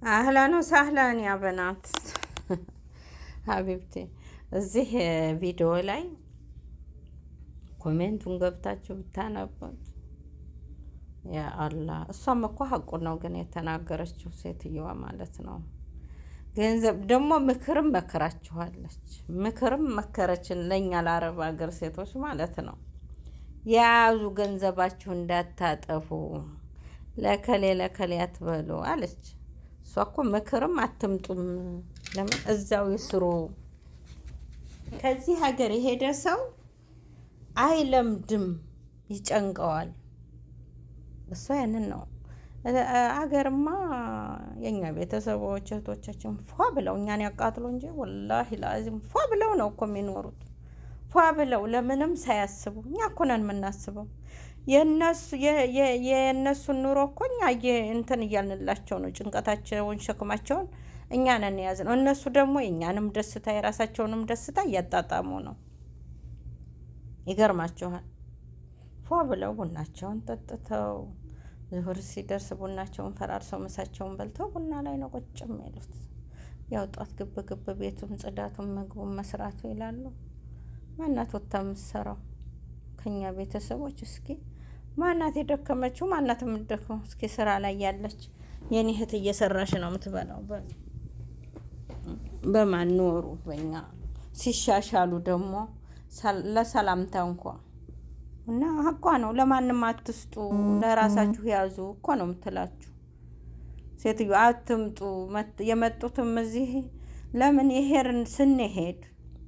አህላን ወሳህላን ያ በናት ሀቢብቴ። እዚህ ቪዲዮ ላይ ኮሜንቱን ገብታችሁ ብታነቡት ያ አላህ። እሷም እኮ ሀቁን ነው ግን የተናገረችው ሴትየዋ ማለት ነው። ገንዘብ ደግሞ ምክርም መከራችኋለች። ምክርም መከረችን ለእኛ ለአረብ ሀገር ሴቶች ማለት ነው። የያዙ ገንዘባችሁ እንዳታጠፉ ለከሌ ለከሌ አትበሉ አለች። እሷ እኮ ምክርም አትምጡም፣ ለምን እዛው ይስሩ። ከዚህ ሀገር የሄደ ሰው አይለምድም፣ ይጨንቀዋል። እሷ ያንን ነው። አገርማ የእኛ ቤተሰቦች እህቶቻችን ፏ ብለው እኛን ያቃጥሉ እንጂ ወላሂ ላዚም ፏ ብለው ነው እኮ የሚኖሩት። ፏ ብለው ለምንም ሳያስቡ። እኛ እኮ ነን የምናስበው። የእነሱን ኑሮ እኮ እኛ እንትን እያልንላቸው ነው። ጭንቀታቸውን ሸክማቸውን እኛ ነን የያዝነው። እነሱ ደግሞ የእኛንም ደስታ የራሳቸውንም ደስታ እያጣጣሙ ነው። ይገርማችኋል። ፏ ብለው ቡናቸውን ጠጥተው ዙሁር ሲደርስ ቡናቸውን ፈራርሰው ምሳቸውን በልተው ቡና ላይ ነው ቁጭ የሚሉት። ያው ጧት ግብ ግብ ቤቱም ጽዳቱም ምግቡም መስራቱ ይላሉ። ማናት ወታ የምትሰራው ከኛ ቤተሰቦች? እስኪ ማናት የደከመችው? ማናት የምትደክመው? እስኪ ስራ ላይ ያለች የኔ እህት እየሰራሽ ነው የምትበላው። በማን ኖሩ? በእኛ ሲሻሻሉ ደግሞ ለሰላምታ እንኳ እና ሀቋ ነው። ለማንም አትስጡ፣ ለራሳችሁ ያዙ እኮ ነው የምትላችሁ ሴትዮ። አትምጡ። የመጡትም እዚህ ለምን ይሄርን ስንሄድ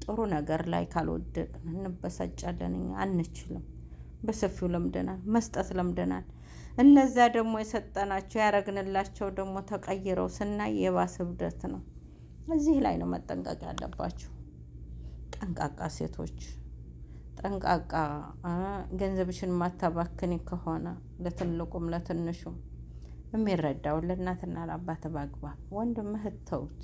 ጥሩ ነገር ላይ ካልወደቅን እንበሳጫለን። እኛ አንችልም። በሰፊው ለምደናል፣ መስጠት ለምደናል። እነዛ ደግሞ የሰጠናቸው ያረግንላቸው ደግሞ ተቀይረው ስናይ የባሰ እብደት ነው። እዚህ ላይ ነው መጠንቀቅ ያለባችሁ። ጠንቃቃ ሴቶች፣ ጠንቃቃ ገንዘብሽን ማታባክኒ ከሆነ ለትልቁም ለትንሹም የሚረዳውን ለእናትና ለአባት በአግባብ ወንድም እህት ተውት።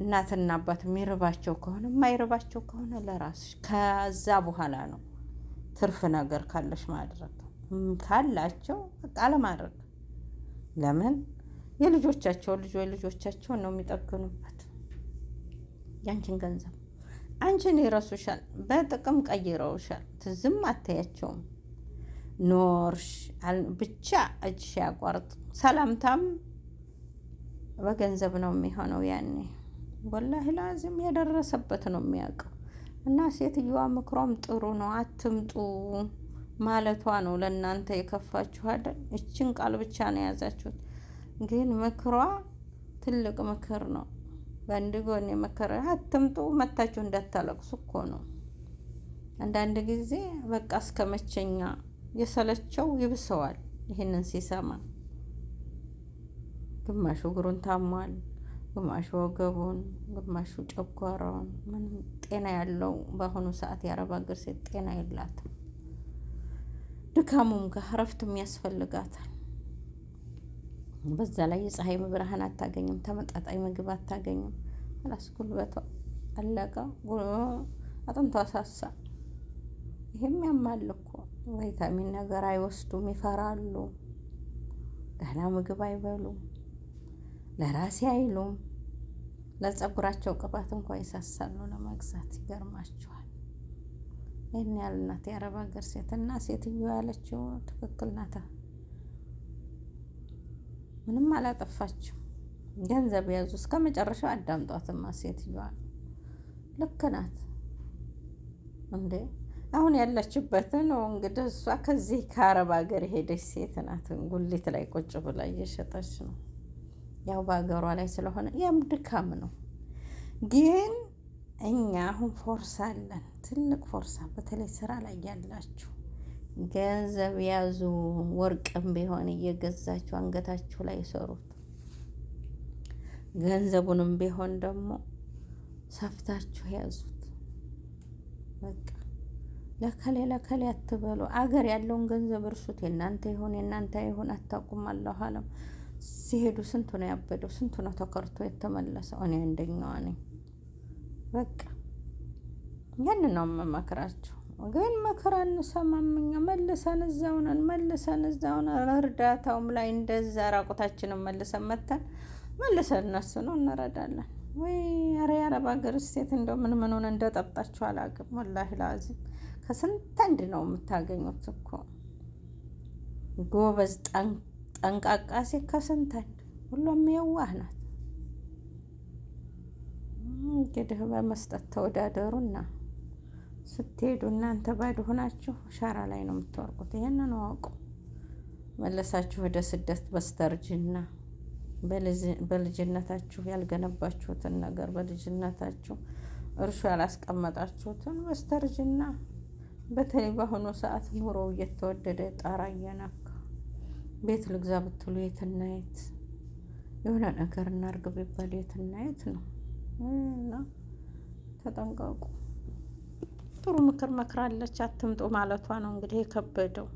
እናትና አባት የሚርባቸው ከሆነ የማይርባቸው ከሆነ ለራስሽ ከዛ በኋላ ነው ትርፍ ነገር ካለሽ ማድረግ ካላቸው በቃ አለማድረግ። ለምን የልጆቻቸውን ልጆቻቸውን ነው የሚጠግኑበት። ያንቺን ገንዘብ አንቺን ይረሱሻል፣ በጥቅም ቀይረውሻል። ትዝም አታያቸውም። ኖርሽ ብቻ እጅሽ ያቋርጥ። ሰላምታም በገንዘብ ነው የሚሆነው ያኔ። ወላሂ ላዚም የደረሰበት ነው የሚያውቀው። እና ሴትዮዋ ምክሯም ጥሩ ነው። አትምጡ ማለቷ ነው ለእናንተ የከፋችሁ አይደል? እችን ቃል ብቻ ነው የያዛችሁት፣ ግን ምክሯ ትልቅ ምክር ነው። በአንድ ጎን የመከረ አትምጡ መታችሁ እንዳታለቅሱ እኮ ነው። አንዳንድ ጊዜ በቃ እስከ መቼኛ የሰለቸው ይብሰዋል። ይህንን ሲሰማ ግማሹ እግሩን ታሟል፣ ግማሹ ወገቡን፣ ግማሹ ጨጓራውን። ምንም ጤና ያለው በአሁኑ ሰዓት የአረብ ሀገር ሴት ጤና የላትም። ድካሙም ጋር እረፍትም ያስፈልጋታል። በዛ ላይ የፀሐይ ብርሃን አታገኝም፣ ተመጣጣኝ ምግብ አታገኝም። አላስ ጉልበቷ አለቀ፣ አጥንቷ ሳሳ። ይሄም ያማል እኮ። ቫይታሚን ነገር አይወስዱም፣ ይፈራሉ። ደህና ምግብ አይበሉም፣ ለራሴ አይሉም። ለጸጉራቸው ቅባት እንኳ ይሳሳሉ ለመግዛት። ይገርማችኋል። ይህን ያህል እናት የአረብ ሀገር ሴትና ሴትዮ ያለችው ትክክል ናታ። ምንም አላጠፋችው። ገንዘብ ያዙ እስከ መጨረሻው አዳምጧትማ። ሴትዮዋ ልክ ናት እንዴ። አሁን ያለችበትን ነው እንግዲህ። እሷ ከዚህ ከአረብ ሀገር የሄደች ሴት ናት። ጉሊት ላይ ቁጭ ብላ እየሸጠች ነው። ያው በሀገሯ ላይ ስለሆነ ያም ድካም ነው። ግን እኛ አሁን ፎርሳ አለን፣ ትልቅ ፎርሳ። በተለይ ስራ ላይ ያላችሁ ገንዘብ ያዙ። ወርቅም ቢሆን እየገዛችሁ አንገታችሁ ላይ ሰሩት። ገንዘቡንም ቢሆን ደግሞ ሰፍታችሁ ያዙት። በቃ ለከሌ አትበሉ። አገር ያለውን ገንዘብ እርሱት። የእናንተ ይሁን አታውቁም። አላሁ አለም። ሲሄዱ ስንቱ ነው ያበደው? ስንቱ ነው ተከርቶ የተመለሰው? እኔ አንደኛዋ ነኝ። በቃ ያንን ነው የምመክራቸው። ግን ምክር አንሰማም እኛ። መልሰን እዛው ነን። እርዳታውም ላይ እንደዛ ራቁታችንን መልሰን መተን መልሰን እነሱ ነው እንረዳለን ወይ? ኧረ የአረብ ሀገር ሴት እንደው ምን ምኑን እንደጠጣችሁ አላውቅም። ወላሂ ላዚም ከስንት አንድ ነው የምታገኙት እኮ ጎበዝ ጠንቃቃ ሴት ከስንት አንድ። ሁሉም የዋህ ናት። እንግዲህ በመስጠት ተወዳደሩና ስትሄዱ እናንተ ባዶ ሆናችሁ ሻራ ላይ ነው የምትወርቁት። ይሄንን አውቁ። መለሳችሁ ወደ ስደት በስተርጅና በልጅነታችሁ ያልገነባችሁትን ነገር በልጅነታችሁ እርሾ ያላስቀመጣችሁትን በስተርጅና በተለይ በአሁኑ ሰዓት ኑሮው እየተወደደ ጣራ እየነካ ቤት ልግዛ ብትሉ የትና የት የሆነ ነገር እናርግ ቢባል የትና የት ነው። እና ተጠንቀቁ። ጥሩ ምክር መክራለች። አትምጡ ማለቷ ነው እንግዲህ የከበደው።